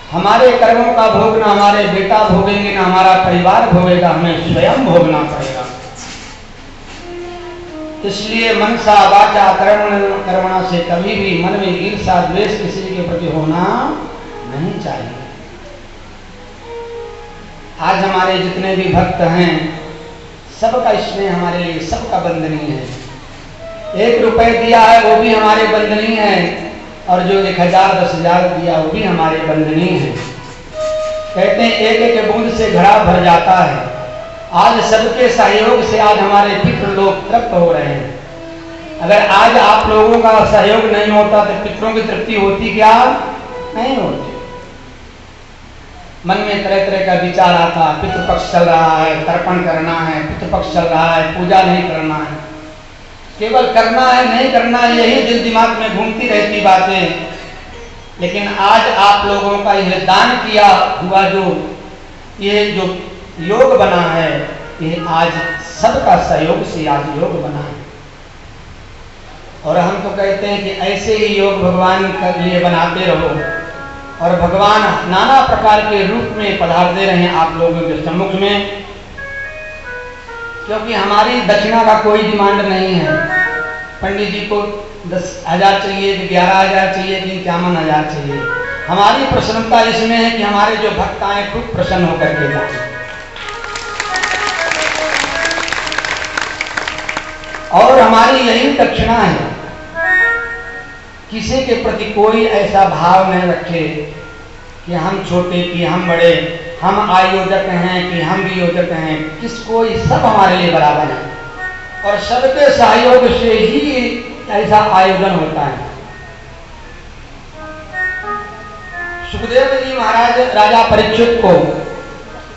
हमारे कर्मों का भोग ना हमारे बेटा भोगेंगे, ना हमारा परिवार भोगेगा, हमें स्वयं भोगना पड़ेगा। इसलिए मनसा वाचा कर्मणा से कभी भी मन में ईर्ष्या द्वेष किसी के प्रति होना नहीं चाहिए। आज हमारे जितने भी भक्त हैं सबका स्नेह हमारे लिए सबका बंदनीय है। 1 रुपए दिया है वो भी हमारे बंदनीय है, और जो 1000 10,000 दिया वो भी हमारे बंदनीय है। कहते हैं एक एक बूंद से घड़ा भर जाता है। आज सबके सहयोग से आज हमारे पितृ लोग तृप्त हो रहे हैं। अगर आज आप लोगों का सहयोग नहीं होता तो पितरों की तृप्ति होती क्या? नहीं होती। मन में तरह तरह का विचार आता, पितृपक्ष चल रहा है, तर्पण करना है, पितृपक्ष चल रहा है, पूजा नहीं करना है, केवल करना है नहीं करना है, यही दिल दिमाग में घूमती रहती बातें। लेकिन आज आप लोगों का यह दान किया हुआ ये जो योग बना है, ये आज सबका सहयोग से आज योग बना है। और हम तो कहते हैं कि ऐसे ही योग भगवान के लिए बनाते रहो, और भगवान नाना प्रकार के रूप में पधारते रहे आप लोगों के सम्मुख में। क्योंकि हमारी दक्षिणा का कोई डिमांड नहीं है। पंडित जी को 10,000 चाहिए कि 11,000 चाहिए कि 51,000 चाहिए। हमारी प्रसन्नता इसमें है कि हमारे जो भक्त आए खूब प्रसन्न होकर के जाए। और हमारी यही दक्षिणा है। किसी के प्रति कोई ऐसा भाव नहीं रखे कि हम छोटे कि हम बड़े, हम आयोजक हैं कि हम भी योजक हैं। किसको सब हमारे लिए बराबर है, और सबके सहयोग से ही ऐसा आयोजन होता है। सुखदेव जी महाराज राजा परीक्षित को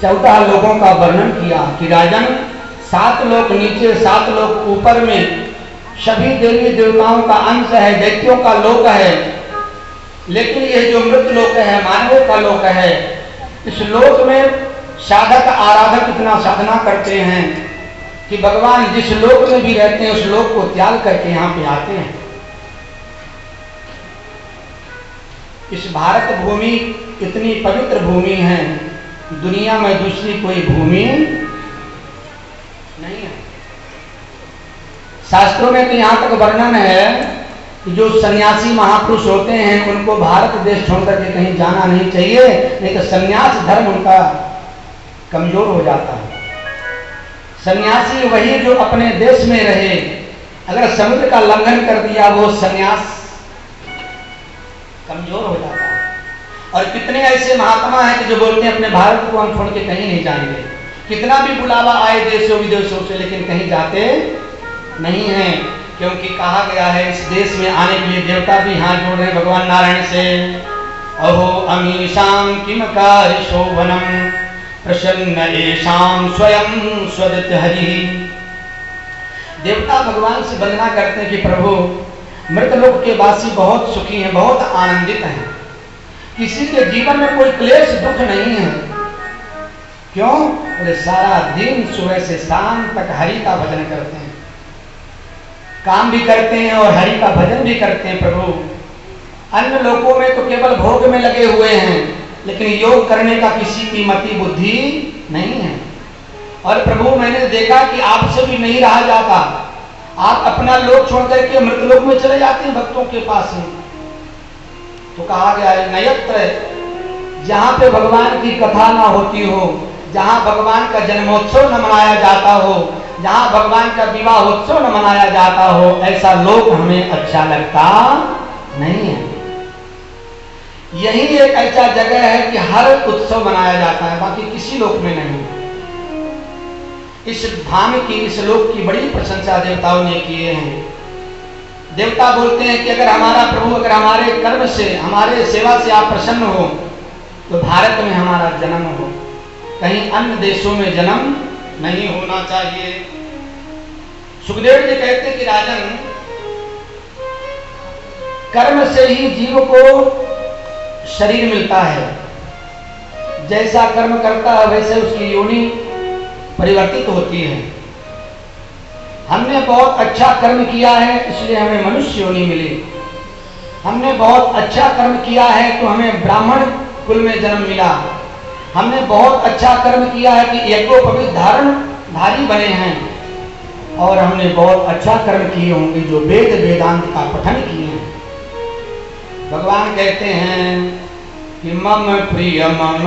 14 लोगों का वर्णन किया कि राजन 7 लोक नीचे 7 लोक ऊपर में सभी देवी देवताओं का अंश है, दैत्यों का लोक है। लेकिन ये जो मृत लोक है, मानवों का लोक है, इस लोक में साधक आराधक इतना साधना करते हैं कि भगवान जिस लोक में भी रहते हैं उस लोक को त्याग करके यहाँ पे आते हैं। इस भारत भूमि इतनी पवित्र भूमि है, दुनिया में दूसरी कोई भूमि नहीं है। शास्त्रों में तो यहाँ तक वर्णन है कि जो सन्यासी महापुरुष होते हैं उनको भारत देश छोड़कर के कहीं जाना नहीं चाहिए, नहीं तो सन्यास धर्म उनका कमजोर हो जाता है। सन्यासी वही जो अपने देश में रहे, अगर समुद्र का लंघन कर दिया वो सन्यास कमजोर हो जाता है। और कितने ऐसे महात्मा हैं कि जो बोलते हैं अपने भारत को हम छोड़ के कहीं नहीं जाएंगे। कितना भी बुलावा आए देशों विदेशों से, लेकिन कहीं जाते नहीं है। क्योंकि कहा गया है इस देश में आने के लिए देवता भी हाथ जोड़ रहे भगवान नारायण से। अहो अमीशां किम कार्य शोभनम प्रसन्न एशां स्वयं स्वदत हरि। देवता भगवान से वंदना करते हैं कि प्रभु मृतलोक के वासी बहुत सुखी हैं, बहुत आनंदित हैं, किसी के जीवन में कोई क्लेश दुख नहीं है। क्यों? बोले सारा दिन सुबह से शाम तक हरि का भजन करते हैं, काम भी करते हैं और हरि का भजन भी करते हैं। प्रभु अन्य लोगों में तो केवल भोग में लगे हुए हैं, लेकिन योग करने का किसी की मति बुद्धि नहीं है। और प्रभु मैंने देखा कि आपसे भी नहीं रहा जाता, आप अपना लोक छोड़ करके मृतलोक में चले जाते हैं भक्तों के पास में। तो कहा गया है नयत्र, जहां पे भगवान की कथा ना होती हो, जहां भगवान का जन्मोत्सव न मनाया जाता हो, जहां भगवान का विवाहोत्सव न मनाया जाता हो, ऐसा लोक हमें अच्छा लगता नहीं है। यही एक ऐसा जगह है कि हर उत्सव मनाया जाता है, बाकी किसी लोक में नहीं। इस धाम की, इस लोक की बड़ी प्रशंसा देवताओं ने किए हैं। देवता बोलते हैं कि अगर हमारा प्रभु अगर हमारे कर्म से, हमारे सेवा से आप प्रसन्न हो तो भारत में हमारा जन्म हो, कहीं अन्य देशों में जन्म नहीं होना चाहिए। सुखदेव जी कहते हैं कि राजन कर्म से ही जीव को शरीर मिलता है। जैसा कर्म करता है वैसे उसकी योनि परिवर्तित होती है। हमने बहुत अच्छा कर्म किया है इसलिए हमें मनुष्य योनि मिली। हमने बहुत अच्छा कर्म किया है तो हमें ब्राह्मण कुल में जन्म मिला, हमने बहुत अच्छा कर्म किया है कि यज्ञोपवीत धारी बने हैं, और हमने बहुत अच्छा कर्म किए होंगे जो वेद वेदांत का पठन किए हैं। भगवान कहते हैं कि मम प्रिय मम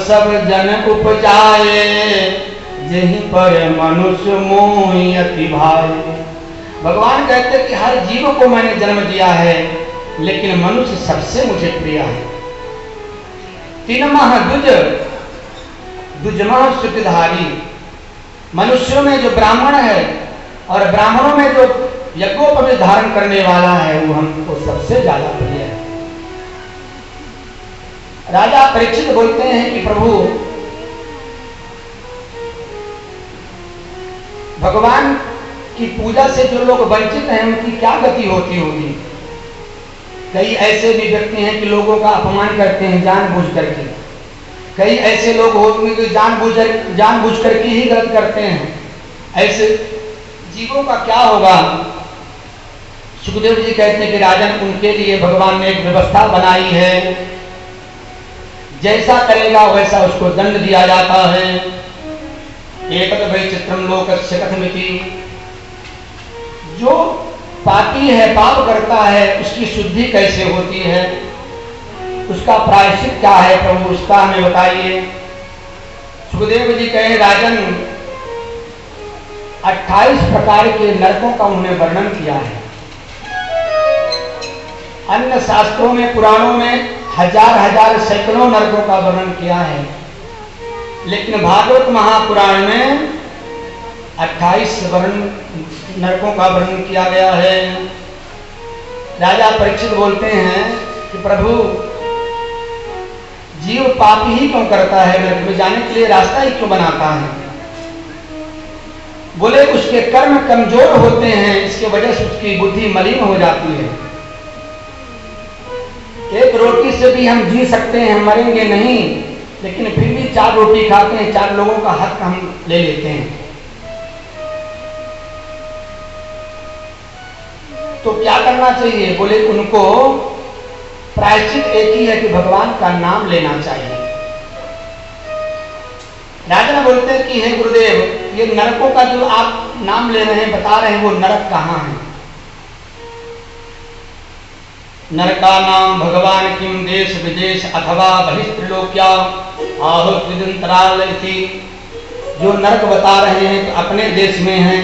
सब जन उपजाए, यहीं पर मनुष्य मोहि अति भाए। भगवान कहते हैं कि हर जीव को मैंने जन्म दिया है, लेकिन मनुष्य सबसे मुझे प्रिय है। तीनमः दुजमः सुखधारी, मनुष्यों में जो ब्राह्मण है और ब्राह्मणों में जो यज्ञोपवीत धारण करने वाला है वो हमको सबसे ज्यादा प्रिय है। राजा परीक्षित बोलते हैं कि प्रभु, भगवान की पूजा से जो लोग वंचित हैं उनकी क्या गति होती होगी। कई ऐसे भी व्यक्ति हैं कि लोगों का अपमान करते हैं जानबूझ करके, कई ऐसे लोग होंगे कि जानबूझ करके ही गलत करते हैं। ऐसे जीवों का क्या होगा। सुखदेव जी कहते हैं कि राजन, उनके लिए भगवान ने एक व्यवस्था बनाई है, जैसा करेगा वैसा उसको दंड दिया जाता है। एतद् वैचित्रं लोकस्य कथमिति, जो पापी है, पाप करता है, उसकी शुद्धि कैसे होती है, उसका प्रायश्चित क्या है प्रभु, उसका हमें बताइए। सुखदेव जी कहे राजन, 28 प्रकार के नरकों का उन्होंने वर्णन किया है। अन्य शास्त्रों में, पुराणों में हजार सैकड़ों नरकों का वर्णन किया है, लेकिन भागवत महापुराण में 28 नरकों का वर्णन किया गया है। राजा परीक्षित बोलते हैं कि प्रभु, जीव पाप ही क्यों करता है, नरक में जाने के लिए रास्ता ही क्यों बनाता है। बोले उसके कर्म कमजोर होते हैं, इसके वजह से उसकी बुद्धि मलिन हो जाती है। एक रोटी से भी हम जी सकते हैं, हम मरेंगे नहीं, लेकिन फिर भी 4 रोटी खाते हैं, 4 लोगों का हक हम ले लेते हैं। तो क्या करना चाहिए। बोले उनको प्रायश्चित एक ही है कि भगवान का नाम लेना चाहिए। राजा बोलते हैं कि हे गुरुदेव, ये नरकों का जो आप नाम ले रहे हैं, बता रहे हैं, वो नरक कहाँ है। नरका नाम भगवान किम देश विदेश अथवा बहिस्त्रिलोक्या आहुत विदंतराल इति। जो नरक बता रहे हैं तो अपने देश में हैं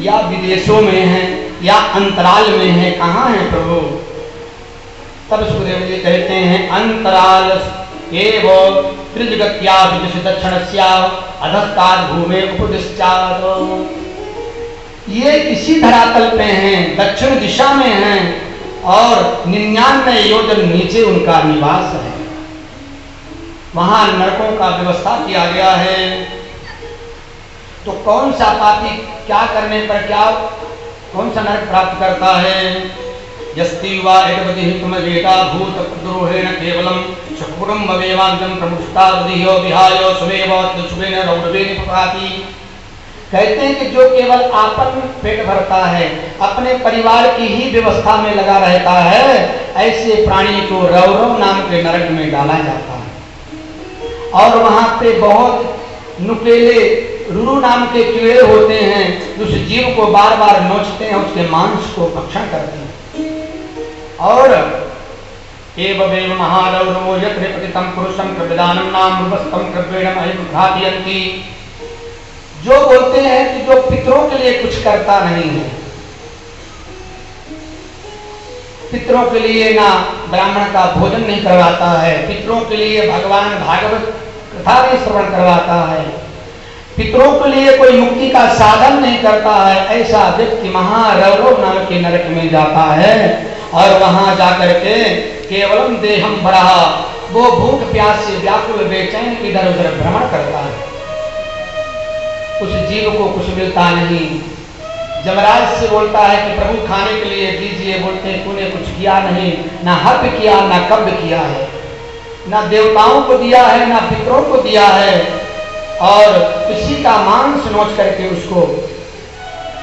या विदेशों में हैं या अंतराल में है, कहाँ है प्रभु। तब सुखदेव जी कहते हैं अंतराल एव त्रिजगत्या विदिश दक्षिणस्या अधस्तात् भूमे उपदिश्चात्। ये इसी धरातल पे हैं, दक्षिण दिशा में हैं और 99 योजन नीचे उनका निवास है। वहां नरकों का व्यवस्था किया गया है। तो कौन सा पापी क्या करने पर क्या, कौन सा नरक प्राप्त करता है। यस्ति वा एतवदिहितमवेदा भूतद्रोहेण केवलम शकुटुम्बमेवान्तं प्रमुष्टादिह्यो विहायो सुमेव दुष्मेन रौद्रेण पपाति। कहते हैं कि जो केवल आपन पेट भरता है, अपने परिवार की ही व्यवस्था में लगा रहता है, ऐसे प्राणी को रौरव नाम के नरक में डाला जाता है। और वहां पे बहुत नुकेले रुरु नाम के कीड़े होते हैं, उस जीव को बार बार नोचते हैं, उसके मांस को भक्षण करते हैं। और एवमेव महारौरवो यत्र पतितं पुरुषं कृतदानं नाम रूपस्थं कृपेणम अहिघातयन्ति। जो बोलते हैं कि जो पितरों के लिए कुछ करता नहीं है, पितरों के लिए ना ब्राह्मण का भोजन नहीं करवाता है, पितरों के लिए भगवान भागवत कथा नहीं श्रवण करवाता है, पितरों के लिए कोई मुक्ति का साधन नहीं करता है, ऐसा व्यक्ति महारौरव नाम के नरक में जाता है। और वहां जाकर के केवलम देहम भरा, वो भूख प्यास से व्याकुल बेचैन इधर उधर भ्रमण करता है। उस जीव को कुछ मिलता नहीं। जमराज से बोलता है कि प्रभु खाने के लिए दीजिए, बोलते हैं तूने कुछ किया नहीं, ना हक किया ना कब्र किया है, ना देवताओं को दिया है ना पितरों को दिया है, और किसी का मांस नोच करके उसको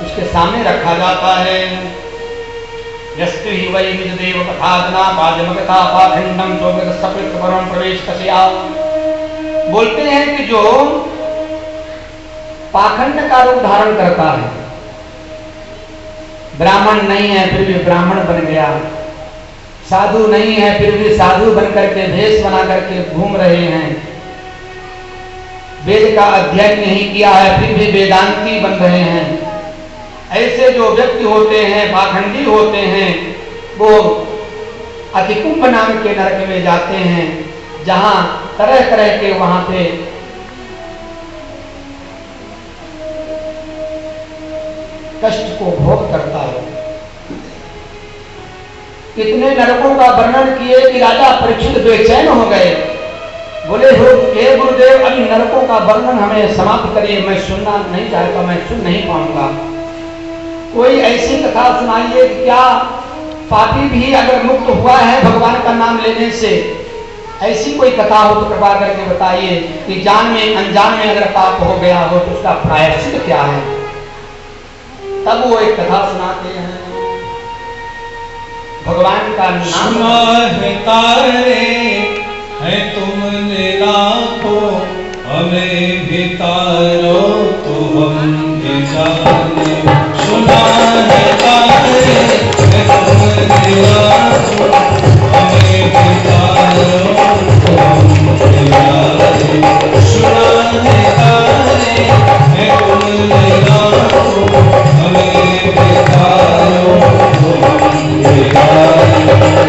उसके सामने रखा जाता है। यस्तु ही वै निजदेव कथादना बाजमगता पाखंडम जोगत सकृत परम प्रवेश कसिया। बोलते हैं कि जो पाखंड का रूप धारण करता है, ब्राह्मण नहीं है फिर भी ब्राह्मण बन गया, साधु नहीं है फिर भी साधु बन करके भेष बना करके घूम रहे हैं, वेद का अध्ययन नहीं किया है फिर भी वेदांती बन रहे हैं, ऐसे जो व्यक्ति होते हैं पाखंडी होते हैं वो अतिकुंभ नाम के नरक में जाते हैं, जहां तरह तरह के वहां पे कष्ट को भोग करता है। इतने नरकों का वर्णन किए कि राजा परीक्षित बेचैन हो गए, बोले हो हे गुरुदेव अभी नरकों का वर्णन हमें समाप्त करिए, मैं सुनना नहीं चाहता, मैं सुन नहीं पाऊंगा। कोई ऐसी कथा सुनाइए कि क्या पापी भी अगर मुक्त हुआ है भगवान का नाम लेने से, ऐसी कोई कथा हो तो कृपा करके बताइए कि जान में अनजान में अगर पाप हो गया हो तो उसका प्रायश्चित क्या है। तब वो एक कथा सुनाते हैं, भगवान का नाम तारे है तुमने लाखों, हमें भी तारो तो हम भी जाने। सुना है तारे है तुमने लाखों, हमें भी तारो तो हम भी जाने। सुना है तारे है तुमने लाखों, हमें भी तारो तो हम भी जाने।